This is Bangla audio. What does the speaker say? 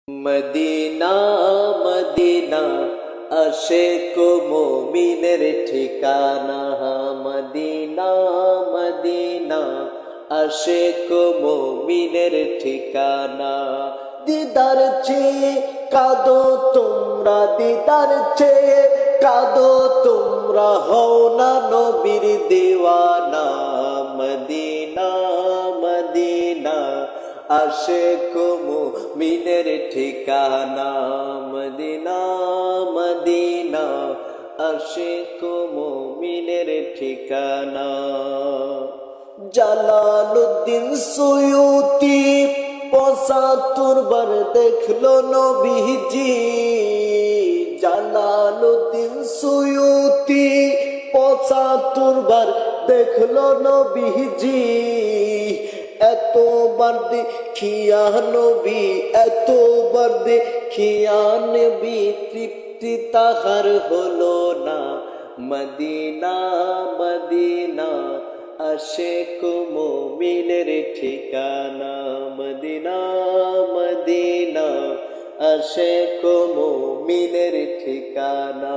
মদিনা মদিনা আশিক মুমিনের ঠিকানা। মদিনা মদিনা আশিক মুমিনের ঠিকানা। দিদার চেয়ে কাঁদো তোমরা, দিদার চেয়ে কাঁদো তোমরা, হও না নবীর দিওয়ানা। মদিনা মদিনা আশিক মুমিনের ঠিকানা। মদিনা মদিনা আশিক মুমিনের ঠিকানা। জালালউদ্দিন সুয়ুতি ৭৫ বার দেখলো নবীজি। জালালউদ্দিন সুয়ুতি ৭৫ বার দেখলো নবীজি। এতবার দেখিয়া নবী, এতবার দেখিয়া নবী, তৃপ্তি তাহার হলো না। মদিনা মদিনা আশিক মুমিনের ঠিকানা। মদিনা মদিনা আশিক মুমিনের ঠিকানা।